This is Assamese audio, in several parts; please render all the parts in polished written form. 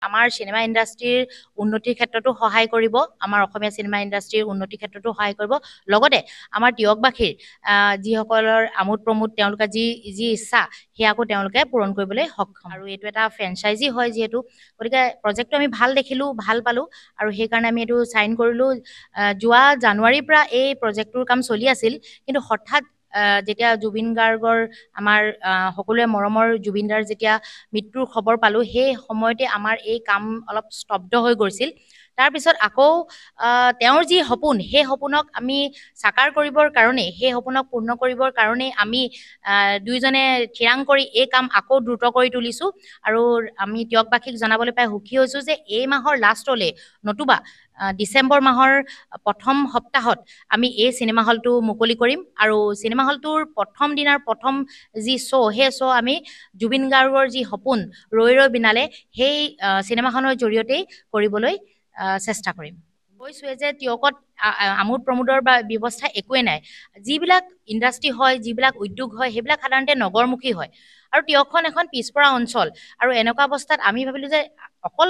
আমাৰ চিনেমা ইণ্ডাষ্ট্ৰীৰ উন্নতিৰ ক্ষেত্ৰতো সহায় কৰিব, আমাৰ অসমীয়া চিনেমা ইণ্ডাষ্ট্ৰীৰ উন্নতিৰ ক্ষেত্ৰতো সহায় কৰিব, লগতে আমাৰ তিয়কবাসীৰ যিসকলৰ আমোদ প্ৰমোদ তেওঁলোকে যি ইচ্ছা সেয়াকো তেওঁলোকে পূৰণ কৰিবলৈ সক্ষম। আৰু এইটো এটা ফ্ৰেঞ্চাইজি হয় যিহেতু, গতিকে প্ৰজেক্টটো আমি ভাল দেখিলোঁ, ভাল পালোঁ, আৰু সেইকাৰণে আমি এইটো চাইন কৰিলোঁ। যোৱা জানুৱাৰীৰ পৰা এই প্ৰজেক্টটোৰ কাম চলি আছিল, কিন্তু হঠাৎ যেতিয়া জুবিন গাৰ্গৰ আমাৰ সকলোৱে মৰমৰ জুবিন দাৰ যেতিয়া মৃত্যুৰ খবৰ পালোঁ, সেই সময়তে আমাৰ এই কাম অলপ স্তব্ধ হৈ গৈছিল। তাৰপিছত আকৌ তেওঁৰ যি সপোন, সেই সপোনক আমি সাকাৰ কৰিবৰ কাৰণে, সেই সপোনক পূৰ্ণ কৰিবৰ কাৰণে আমি দুয়োজনে থিৰাং কৰি এই কাম আকৌ দ্ৰুত কৰি তুলিছোঁ। আৰু আমি তিয়কবাসীক জনাবলৈ পাই সুখী হৈছোঁ যে এই মাহৰ লাষ্টলৈ, নতুবা ডিচেম্বৰ মাহৰ প্ৰথম সপ্তাহত আমি এই চিনেমা হলটো মুকলি কৰিম। আৰু চিনেমা হলটোৰ প্ৰথম দিনাৰ প্ৰথম যি শ্ব', সেই শ্ব' আমি জুবিন গাৰ্গৰ যি সপোন ৰৈ ৰৈ বিনালে সেই চিনেমাখনৰ জৰিয়তেই কৰিবলৈ চেষ্টা কৰিম। কৈছোৱে যে তিয়কত আমোদ প্ৰমোদৰ বা ব্যৱস্থা একোৱে নাই। যিবিলাক ইণ্ডাষ্ট্ৰী হয়, যিবিলাক উদ্যোগ হয়, সেইবিলাক সাধাৰণতে নগৰমুখী হয়, আৰু তিয়কখন এখন পিছপৰা অঞ্চল। আৰু এনেকুৱা অৱস্থাত আমি ভাবিলোঁ যে অকল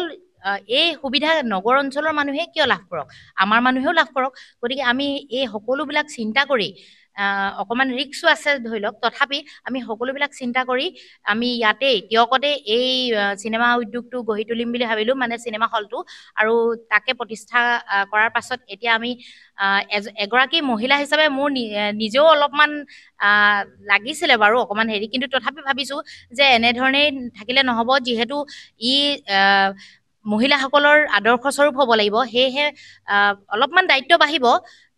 এই সুবিধা নগৰ অঞ্চলৰ মানুহে কিয় লাভ কৰক, আমাৰ মানুহেও লাভ কৰক। গতিকে আমি এই সকলোবিলাক চিন্তা কৰি, অকণমান ৰিক্সো আছে ধৰি লওক, তথাপি আমি সকলোবিলাক চিন্তা কৰি আমি ইয়াতেই তিয়কতে এই চিনেমা উদ্যোগটো গঢ়ি তুলিম বুলি ভাবিলোঁ, মানে চিনেমা হলটো। আৰু তাকে প্ৰতিষ্ঠা কৰাৰ পাছত এতিয়া আমি এগৰাকী মহিলা হিচাপে মোৰ নিজেও অলপমান লাগিছিলে বাৰু অকণমান হেৰি, কিন্তু তথাপি ভাবিছোঁ যে এনেধৰণেই থাকিলে নহ'ব, যিহেতু ই মহিলাসকলৰ আদৰ্শস্বৰূপ হ'ব লাগিব, সেয়েহে অলপমান দায়িত্ব বাঢ়িব,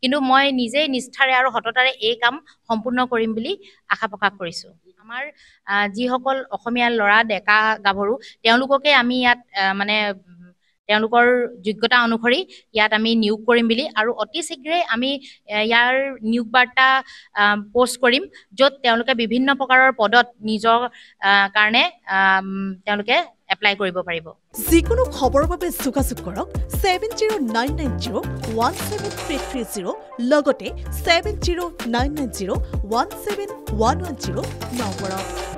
কিন্তু মই নিজেই নিষ্ঠাৰে আৰু সততাৰে এই কাম সম্পূৰ্ণ কৰিম বুলি আশা প্ৰকাশ কৰিছোঁ। আমাৰ যিসকল অসমীয়া ল'ৰা ডেকা গাভৰু, তেওঁলোককে আমি ইয়াত মানে তেওঁলোকৰ যোগ্যতা অনুসৰি ইয়াত আমি নিয়োগ কৰিম বুলি, আৰু অতি শীঘ্ৰেই আমি ইয়াৰ নিয়োগ বাৰ্তা পোষ্ট কৰিম, য'ত তেওঁলোকে বিভিন্ন প্ৰকাৰৰ পদত নিজৰ কাৰণে তেওঁলোকে এপ্লাই কৰিব পাৰিব। যিকোনো খবৰৰ বাবে যোগাযোগ কৰক 7099017330 লগতে 7099017110 নম্বৰত।